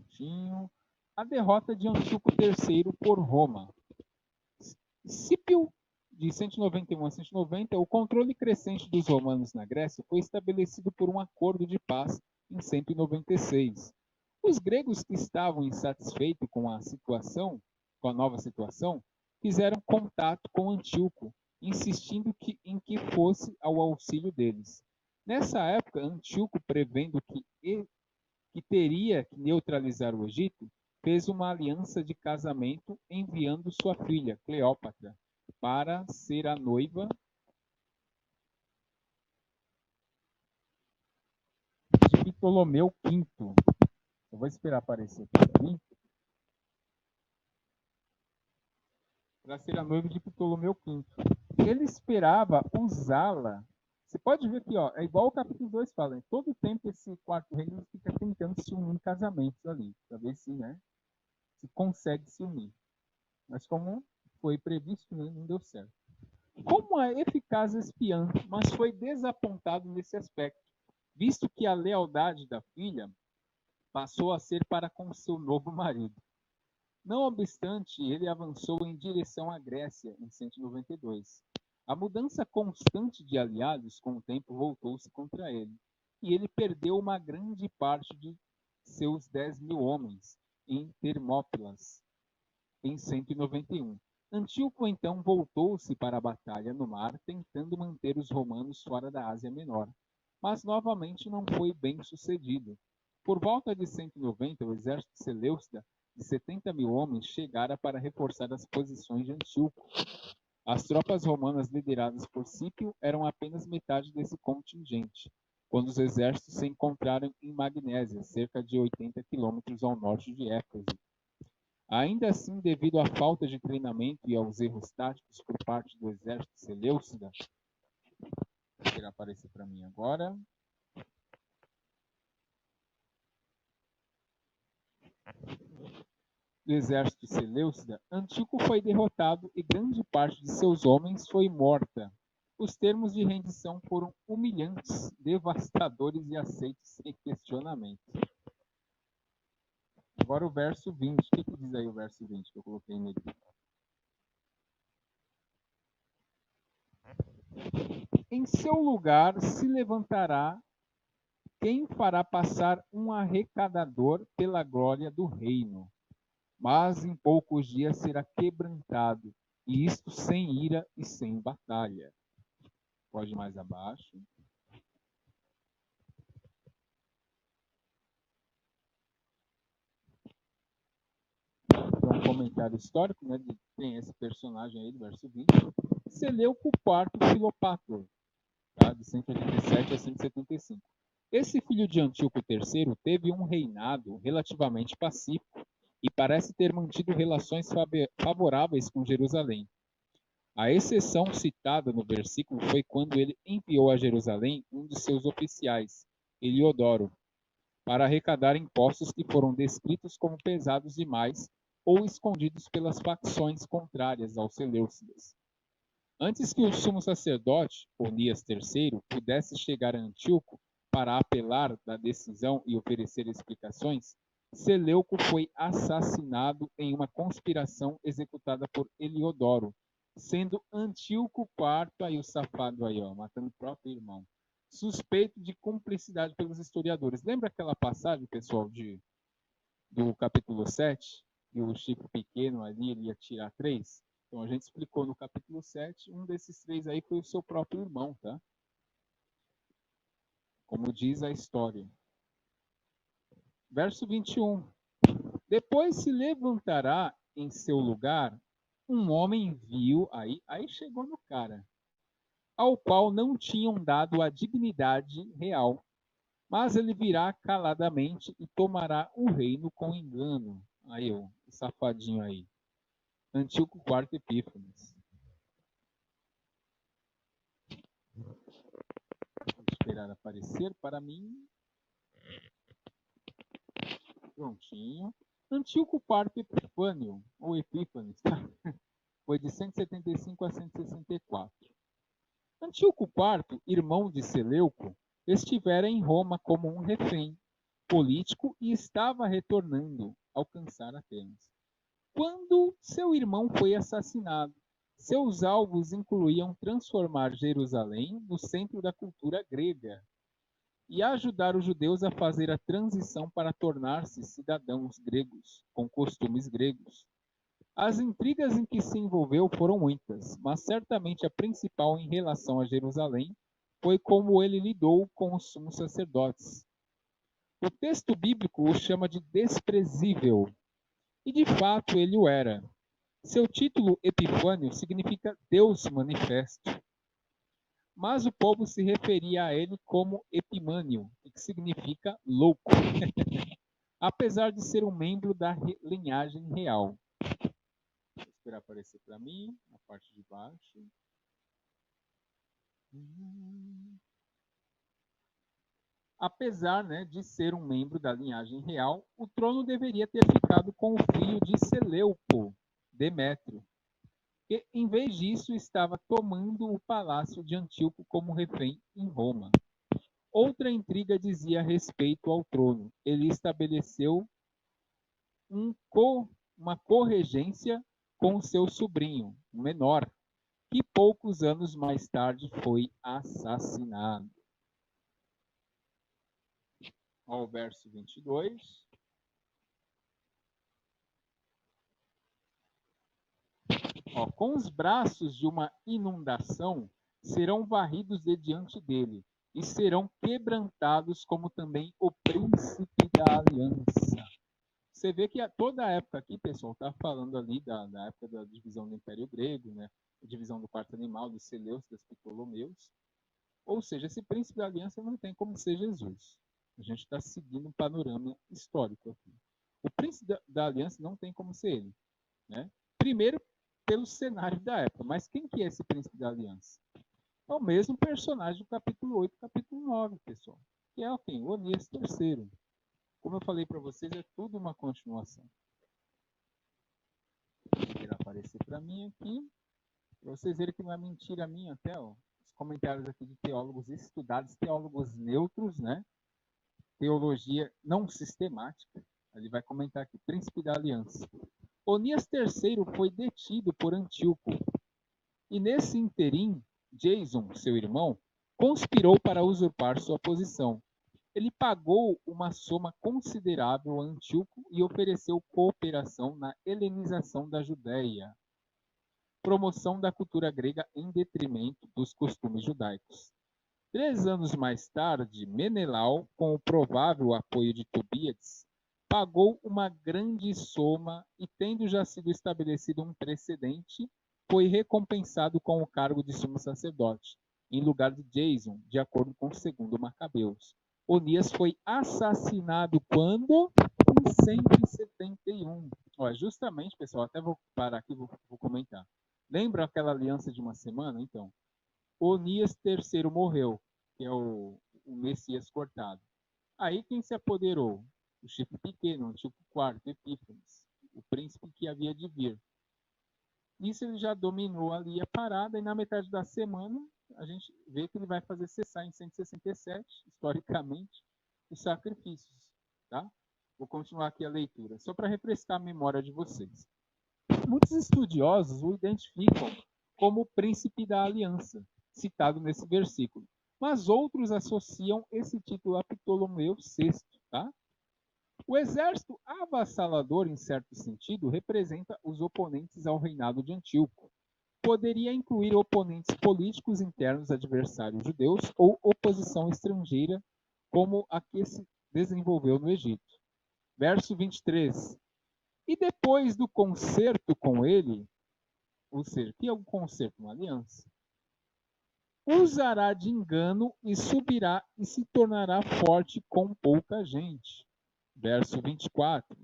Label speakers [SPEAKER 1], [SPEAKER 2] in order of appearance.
[SPEAKER 1] Prontinho. A derrota de Antíoco III por Roma. Scipio, de 191 a 190, o controle crescente dos romanos na Grécia foi estabelecido por um acordo de paz em 196. Os gregos que estavam insatisfeitos com a nova situação, fizeram contato com Antíoco, insistindo em que fosse ao auxílio deles. Nessa época, Antíoco, prevendo que teria que neutralizar o Egito, fez uma aliança de casamento enviando sua filha, Cleópatra, para ser a noiva de Ptolomeu V. Eu vou esperar aparecer aqui para mim. Para ser a noiva de Ptolomeu V. Ele esperava usá-la. Você pode ver aqui, ó, é igual o capítulo 2 fala. Em todo tempo esse quarto reino fica tentando se unir em casamentos ali, para ver se, né, se consegue se unir. Mas como foi previsto, né, não deu certo. Como a eficaz espiã, mas foi desapontado nesse aspecto, visto que a lealdade da filha passou a ser para com seu novo marido. Não obstante, ele avançou em direção à Grécia em 192. A mudança constante de aliados com o tempo voltou-se contra ele, e ele perdeu uma grande parte de seus 10.000 homens em Termópilas, em 191. Antíoco então voltou-se para a batalha no mar, tentando manter os romanos fora da Ásia Menor, mas novamente não foi bem sucedido. Por volta de 190, o exército seleucida de 70.000 homens chegara para reforçar as posições de Antíoco. As tropas romanas lideradas por Scipio eram apenas metade desse contingente, quando os exércitos se encontraram em Magnésia, cerca de 80 quilômetros ao norte de Éfeso. Ainda assim, devido à falta de treinamento e aos erros táticos por parte do exército seleucida, vou aparecer para mim agora. Do exército seleucida, Antíoco foi derrotado e grande parte de seus homens foi morta. Os termos de rendição foram humilhantes, devastadores e aceitos sem questionamento. Agora o verso 20. O que diz aí o verso 20 que eu coloquei nele? Em seu lugar se levantará quem fará passar um arrecadador pela glória do reino. Mas em poucos dias será quebrantado, e isto sem ira e sem batalha. Pode ir mais abaixo. Então, um comentário histórico, né, tem esse personagem aí do verso 20. Seleuco IV Filopátor, tá, de 187 a 175. Esse filho de Antíoco III teve um reinado relativamente pacífico e parece ter mantido relações favoráveis com Jerusalém. A exceção citada no versículo foi quando ele enviou a Jerusalém um de seus oficiais, Eliodoro, para arrecadar impostos que foram descritos como pesados demais ou escondidos pelas facções contrárias aos seleucidas. Antes que o sumo sacerdote, Onias III, pudesse chegar a Antíoco para apelar da decisão e oferecer explicações, Seleuco foi assassinado em uma conspiração executada por Eliodoro, sendo Antíoco IV, aí o safado aí, ó, matando o próprio irmão, suspeito de cumplicidade pelos historiadores. Lembra aquela passagem, pessoal, do capítulo 7, que o Chico Pequeno ali ele ia tirar 3? Então a gente explicou no capítulo 7, um desses 3 aí foi o seu próprio irmão, tá? Como diz a história. Verso 21. Depois se levantará em seu lugar um homem vil, aí chegou no cara, ao qual não tinham dado a dignidade real, mas ele virá caladamente e tomará o reino com engano. Aí, o safadinho aí. Antíoco IV Epífanes. Vou esperar aparecer para mim. Prontinho. Antíoco IV Epifânio, ou Epífanes, tá? Foi de 175 a 164. Antíoco IV, irmão de Seleuco, estivera em Roma como um refém, político e estava retornando a alcançar Atenas. Quando seu irmão foi assassinado, seus alvos incluíam transformar Jerusalém no centro da cultura grega e ajudar os judeus a fazer a transição para tornar-se cidadãos gregos, com costumes gregos. As intrigas em que se envolveu foram muitas, mas certamente a principal em relação a Jerusalém foi como ele lidou com os sumos sacerdotes. O texto bíblico o chama de desprezível, e de fato ele o era. Seu título Epifânio significa Deus manifesto, mas o povo se referia a ele como Epimânio, que significa louco, apesar de ser um membro da linhagem real. Vou esperar aparecer para mim, na parte de baixo. Apesar, de ser um membro da linhagem real, o trono deveria ter ficado com o filho de Seleuco, Demétrio, que, em vez disso, estava tomando o palácio de Antíoco como refém em Roma. Outra intriga dizia respeito ao trono. Ele estabeleceu uma corregência com seu sobrinho, o menor, que poucos anos mais tarde foi assassinado. Ao verso 22. Com os braços de uma inundação serão varridos de diante dele, e serão quebrantados como também o príncipe da aliança. Você vê que toda a época aqui, pessoal, está falando ali da época da divisão do Império Grego, a divisão do quarto animal, dos Seleucos, dos Ptolomeus. Ou seja, esse príncipe da aliança não tem como ser Jesus. A gente está seguindo um panorama histórico aqui. O príncipe da aliança não tem como ser ele. Primeiro, pelo cenário da época. Mas quem que é esse príncipe da aliança? É o mesmo personagem do capítulo 8 e capítulo 9, pessoal. Que é quem? Onias III. Como eu falei para vocês, é tudo uma continuação. Vou aparecer para mim aqui. Para vocês verem que não é mentira minha até, os comentários aqui de teólogos estudados, teólogos neutros, Teologia não sistemática. Ele vai comentar aqui, príncipe da aliança. Onias III foi detido por Antíoco. E nesse interim, Jason, seu irmão, conspirou para usurpar sua posição. Ele pagou uma soma considerável a Antíoco e ofereceu cooperação na helenização da Judéia, promoção da cultura grega em detrimento dos costumes judaicos. 3 anos mais tarde, Menelau, com o provável apoio de Tobíades, pagou uma grande soma e, tendo já sido estabelecido um precedente, foi recompensado com o cargo de sumo sacerdote, em lugar de Jason, de acordo com o segundo Macabeus. Onias foi assassinado quando? Em 171. Justamente, pessoal, até vou parar aqui e vou comentar. Lembra aquela aliança de uma semana? Então, Onias III morreu, que é o Messias cortado. Aí quem se apoderou? O chifre pequeno, o Antíoco IV, Epífanes, o príncipe que havia de vir. Isso ele já dominou ali a parada, e na metade da semana a gente vê que ele vai fazer cessar em 167, historicamente, os sacrifícios. Tá? Vou continuar aqui a leitura, só para refrescar a memória de vocês. Muitos estudiosos o identificam como o príncipe da aliança, citado nesse versículo, mas outros associam esse título a Ptolomeu VI. Tá? O exército avassalador, em certo sentido, representa os oponentes ao reinado de Antíoco. Poderia incluir oponentes políticos internos adversários judeus ou oposição estrangeira, como a que se desenvolveu no Egito. Verso 23. E depois do concerto com ele, ou seja, que é um concerto, uma aliança, usará de engano e subirá e se tornará forte com pouca gente. Verso 24.